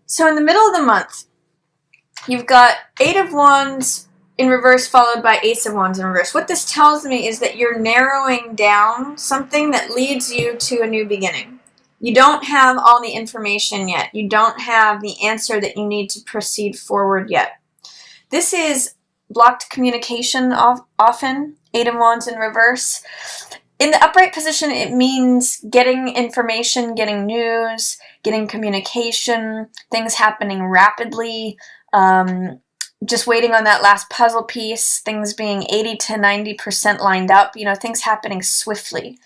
So in the middle of the month, you've got Eight of Wands in reverse followed by Ace of Wands in reverse. What this tells me is that you're narrowing down something that leads you to a new beginning. You don't have all the information yet. You don't have the answer that you need to proceed forward yet. This is blocked communication often, Eight of Wands in reverse. In the upright position, it means getting information, getting news, getting communication, things happening rapidly, just waiting on that last puzzle piece, things being 80 to 90% lined up, things happening swiftly.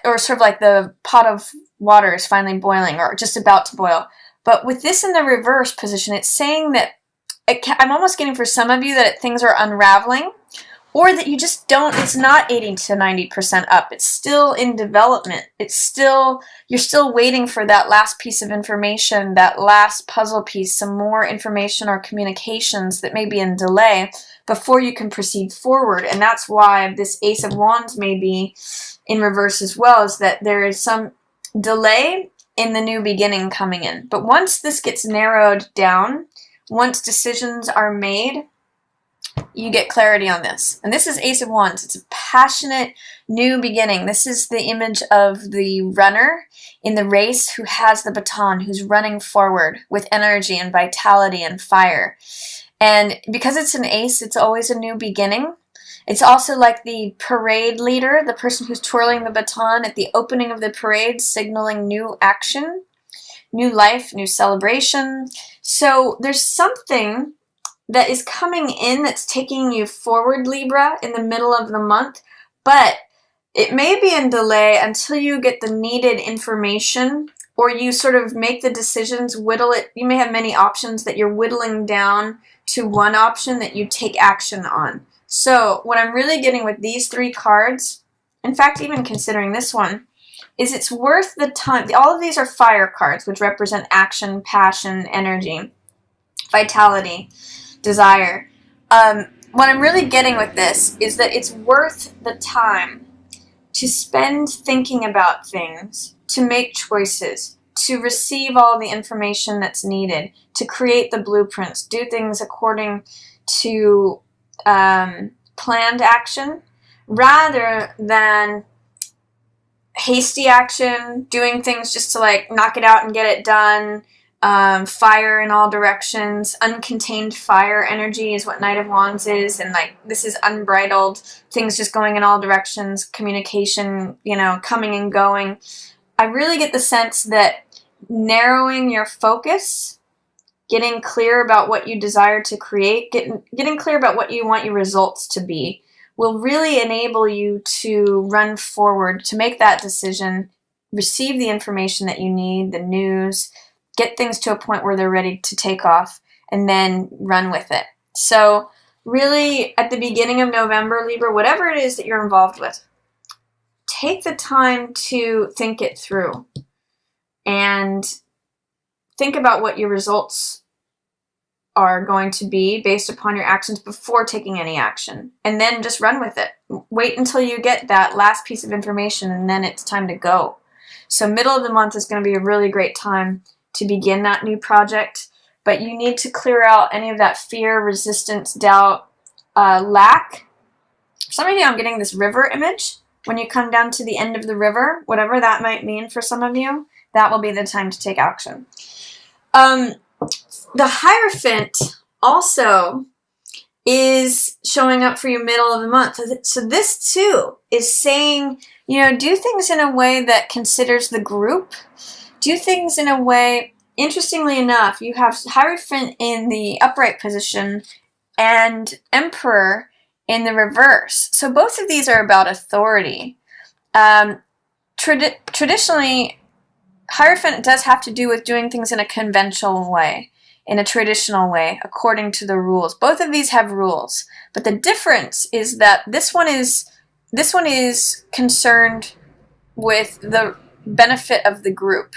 Or sort of like the pot of water is finally boiling or just about to boil. But with this in the reverse position, it's saying that I'm almost getting for some of you that things are unraveling, or that you just don't, it's not 80 to 90% up. It's still in development. You're still waiting for that last piece of information, that last puzzle piece, some more information or communications that may be in delay before you can proceed forward. And that's why this Ace of Wands may be in reverse as well, is that there is some delay in the new beginning coming in. But once this gets narrowed down, once decisions are made, you get clarity on this. And this is Ace of Wands. It's a passionate new beginning. This is the image of the runner in the race who has the baton, who's running forward with energy and vitality and fire. And because it's an ace, it's always a new beginning. It's also like the parade leader, the person who's twirling the baton at the opening of the parade, signaling new action, new life, new celebration. So there's something that is coming in that's taking you forward, Libra, in the middle of the month, but it may be in delay until you get the needed information, or you sort of make the decisions, whittle it. You may have many options that you're whittling down to one option that you take action on. So what I'm really getting with these three cards, in fact, even considering this one, is it's worth the time. All of these are fire cards, which represent action, passion, energy, vitality, desire. What I'm really getting with this is that it's worth the time to spend thinking about things, to make choices, to receive all the information that's needed, to create the blueprints, do things according to planned action, rather than hasty action, doing things just to knock it out and get it done. Fire in all directions, uncontained fire energy is what Knight of Wands is, and this is unbridled, things just going in all directions, communication, coming and going. I really get the sense that narrowing your focus, getting clear about what you desire to create, getting clear about what you want your results to be, will really enable you to run forward, to make that decision, receive the information that you need, the news, get things to a point where they're ready to take off, and then run with it. So really, at the beginning of November, Libra, whatever it is that you're involved with, take the time to think it through and think about what your results are going to be based upon your actions before taking any action, and then just run with it. Wait until you get that last piece of information, and then it's time to go. So middle of the month is going to be a really great time to begin that new project, but you need to clear out any of that fear, resistance, doubt, lack. Some of you, I'm getting this river image. When you come down to the end of the river, whatever that might mean for some of you, that will be the time to take action. The Hierophant also is showing up for you middle of the month. So this too is saying, do things in a way that considers the group. Do things in a way, interestingly enough, you have Hierophant in the upright position and Emperor in the reverse. So both of these are about authority. Traditionally, Hierophant does have to do with doing things in a conventional way, in a traditional way, according to the rules. Both of these have rules, but the difference is that this one is concerned with the benefit of the group.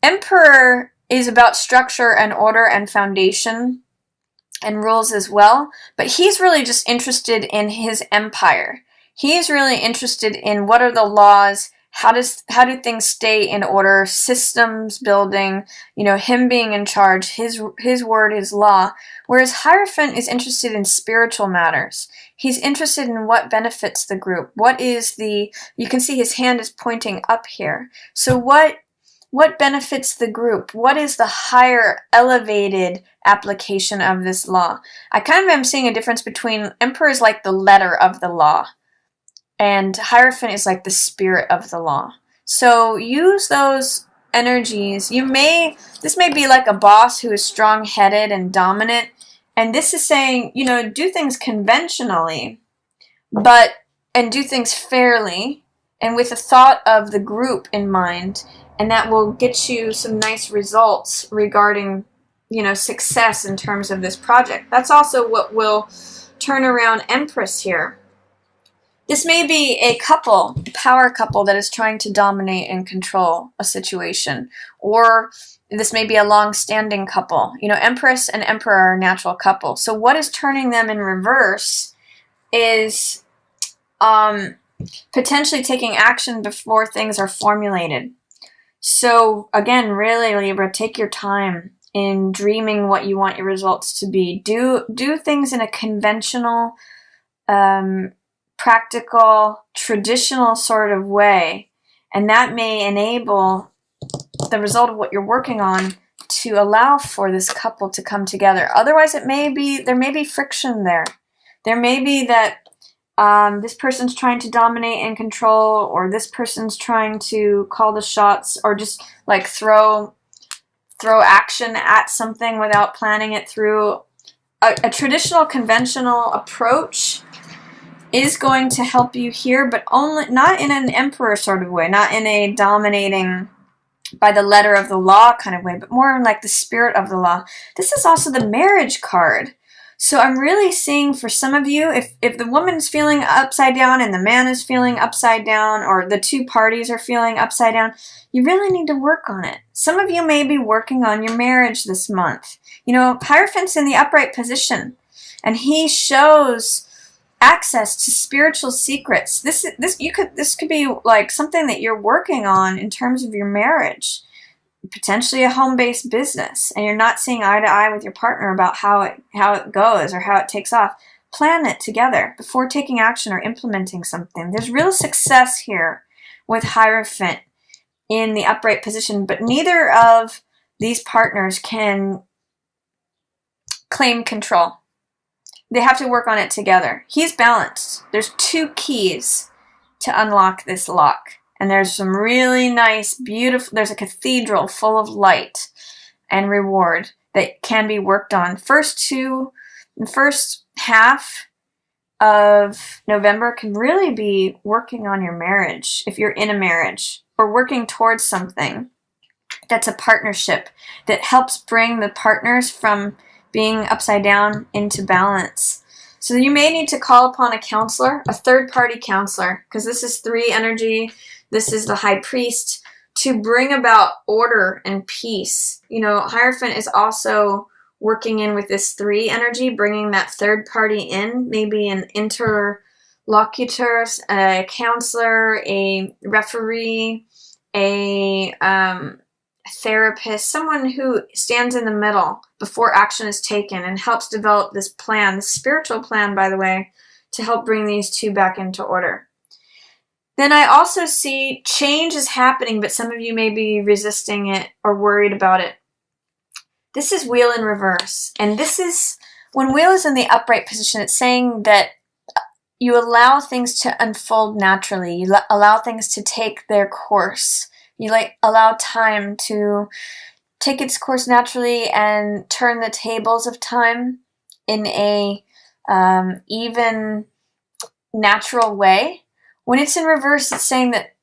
Emperor is about structure and order and foundation and rules as well, but he's really just interested in his empire. He's really interested in what are the laws, How do things stay in order? Systems building, him being in charge, his word is law. Whereas Hierophant is interested in spiritual matters. He's interested in what benefits the group. You can see his hand is pointing up here. So what benefits the group? What is the higher, elevated application of this law? I kind of am seeing a difference between Emperor is like the letter of the law, and Hierophant is like the spirit of the law. So use those energies. This may be like a boss who is strong-headed and dominant, and this is saying, do things conventionally, and do things fairly, and with the thought of the group in mind, and that will get you some nice results regarding, success in terms of this project. That's also what will turn around Empress here. This may be a power couple that is trying to dominate and control a situation, or this may be a long-standing couple. Empress and Emperor are a natural couple. So what is turning them in reverse is potentially taking action before things are formulated. So again, really, Libra, take your time in dreaming what you want your results to be. Do things in a conventional, practical, traditional sort of way, and that may enable the result of what you're working on to allow for this couple to come together. Otherwise, there may be friction there. There may be that this person's trying to dominate and control, or this person's trying to call the shots, or just like throw action at something without planning it through. A traditional, conventional approach is going to help you here, but only not in an Emperor sort of way, not in a dominating by the letter of the law kind of way, but more in like the spirit of the law. This is also the marriage card. So I'm really seeing for some of you, if the woman's feeling upside down and the man is feeling upside down, or the two parties are feeling upside down, you really need to work on it. Some of you may be working on your marriage this month. Hierophant's in the upright position, and he shows access to spiritual secrets. This could be like something that you're working on in terms of your marriage, potentially a home-based business, and you're not seeing eye to eye with your partner about how it goes or how it takes off. Plan it together before taking action or implementing something. There's real success here with Hierophant in the upright position, but neither of these partners can claim control. They have to work on it together. He's balanced. There's 2 keys to unlock this lock. And there's some really nice, beautiful, there's a cathedral full of light and reward that can be worked on. The first half of November can really be working on your marriage, if you're in a marriage, or working towards something that's a partnership that helps bring the partners from being upside down into balance. So you may need to call upon a counselor, a third-party counselor, because this is 3 energy. This is the high priest, to bring about order and peace. Hierophant is also working in with this 3 energy, bringing that third party in, maybe an interlocutor, a counselor, a referee, a therapist, someone who stands in the middle before action is taken and helps develop this plan, this spiritual plan, by the way, to help bring these 2 back into order. Then I also see change is happening, but some of you may be resisting it or worried about it. This is wheel in reverse. And this is, when wheel is in the upright position, it's saying that you allow things to unfold naturally. You allow things to take their course. You allow time to take its course naturally and turn the tables of time in a even, natural way. When it's in reverse, it's saying that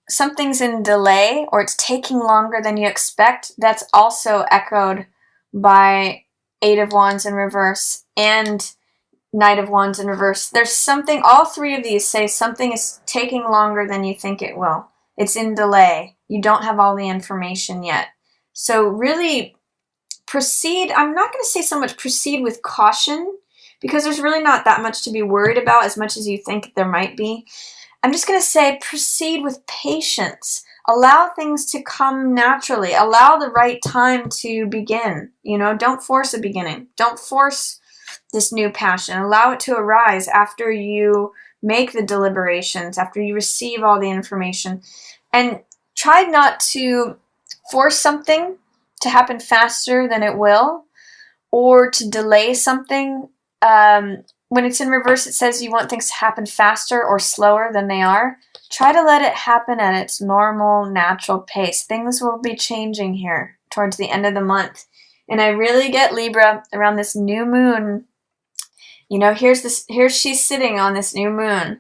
something's in delay or it's taking longer than you expect. That's also echoed by 8 of Wands in reverse and Knight of Wands in reverse. There's something, all 3 of these say something is taking longer than you think it will. It's in delay. You don't have all the information yet. So really proceed. I'm not going to say so much proceed with caution, because there's really not that much to be worried about as much as you think there might be. I'm just going to say proceed with patience. Allow things to come naturally. Allow the right time to begin. Don't force a beginning. Don't force this new passion. Allow it to arise after you make the deliberations, after you receive all the information. And try not to force something to happen faster than it will, or to delay something. When it's in reverse, it says you want things to happen faster or slower than they are. Try to let it happen at its normal, natural pace. Things will be changing here towards the end of the month. And I really get Libra around this new moon. Here she's sitting on this new moon.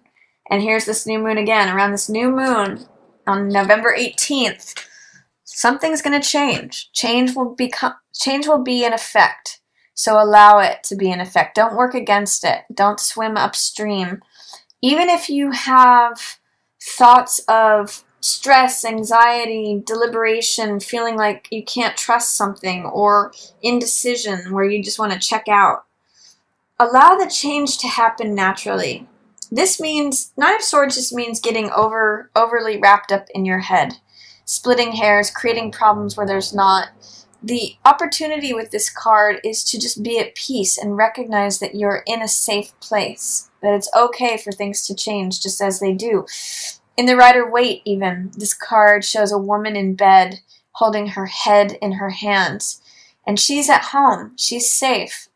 And here's this new moon again. Around this new moon on November 18th, something's going to change. Change will be in effect. So allow it to be in effect. Don't work against it. Don't swim upstream. Even if you have thoughts of stress, anxiety, deliberation, feeling like you can't trust something, or indecision where you just want to check out, allow the change to happen naturally. This means, Nine of Swords just means getting overly wrapped up in your head, splitting hairs, creating problems where there's not. The opportunity with this card is to just be at peace and recognize that you're in a safe place, that it's okay for things to change just as they do. In the Rider-Waite even, this card shows a woman in bed holding her head in her hands. And she's at home. She's safe.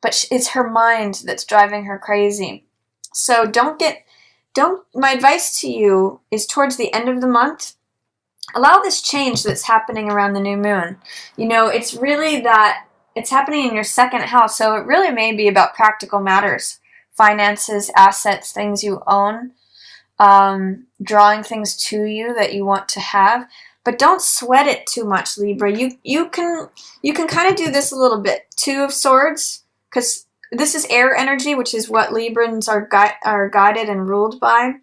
But it's her mind that's driving her crazy. So my advice to you is towards the end of the month, allow this change that's happening around the new moon. It's really that it's happening in your second house, so it really may be about practical matters, finances, assets, things you own, drawing things to you that you want to have. But don't sweat it too much, Libra. You can kind of do this a little bit. Two of Swords, because this is air energy, which is what Librans are guided and ruled by.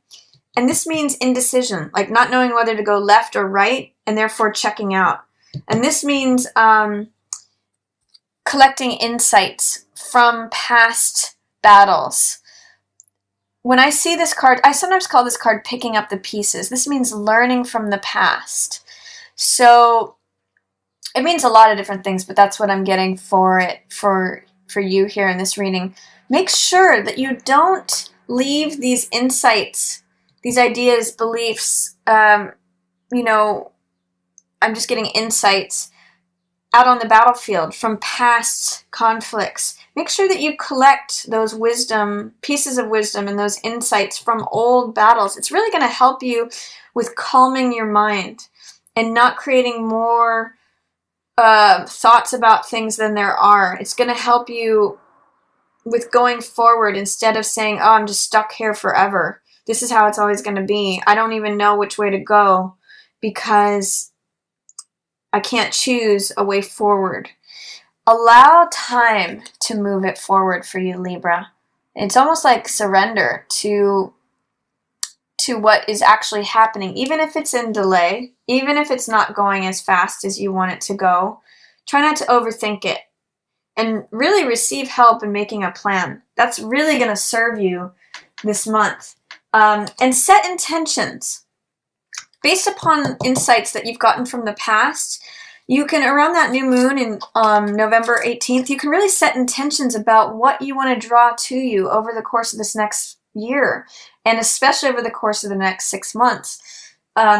And this means indecision, like not knowing whether to go left or right, and therefore checking out. And this means collecting insights from past battles. When I see this card, I sometimes call this card picking up the pieces. This means learning from the past. So it means a lot of different things, but that's what I'm getting for it, for you here in this reading. Make sure that you don't leave these insights, these ideas, beliefs, I'm just getting insights out on the battlefield from past conflicts. Make sure that you collect those pieces of wisdom and those insights from old battles. It's really going to help you with calming your mind and not creating more thoughts about things than there are. It's going to help you with going forward instead of saying, oh, I'm just stuck here forever. This is how it's always going to be. I don't even know which way to go because I can't choose a way forward. Allow time to move it forward for you, Libra. It's almost like surrender to what is actually happening, even if it's in delay, even if it's not going as fast as you want it to go. Try not to overthink it and really receive help in making a plan. That's really going to serve you this month. And set intentions. Based upon insights that you've gotten from the past, you can, around that new moon in November 18th, you can really set intentions about what you want to draw to you over the course of this next year, and especially over the course of the next 6 months.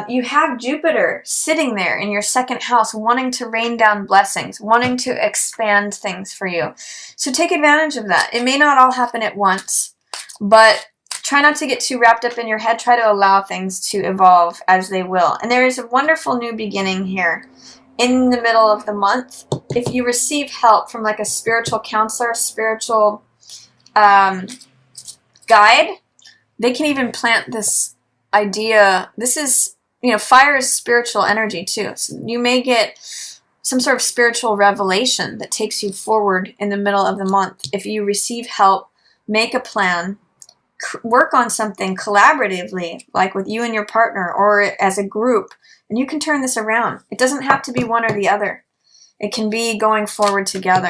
You have Jupiter sitting there in your second house, wanting to rain down blessings, wanting to expand things for you. So take advantage of that. It may not all happen at once, but try not to get too wrapped up in your head. Try to allow things to evolve as they will. And there is a wonderful new beginning here in the middle of the month. If you receive help from like a spiritual counselor, spiritual guide, they can even plant this idea. This is, fire is spiritual energy too. So you may get some sort of spiritual revelation that takes you forward in the middle of the month. If you receive help, make a plan, work on something collaboratively, like with you and your partner or as a group, and you can turn this around. It doesn't have to be one or the other. It can be going forward together.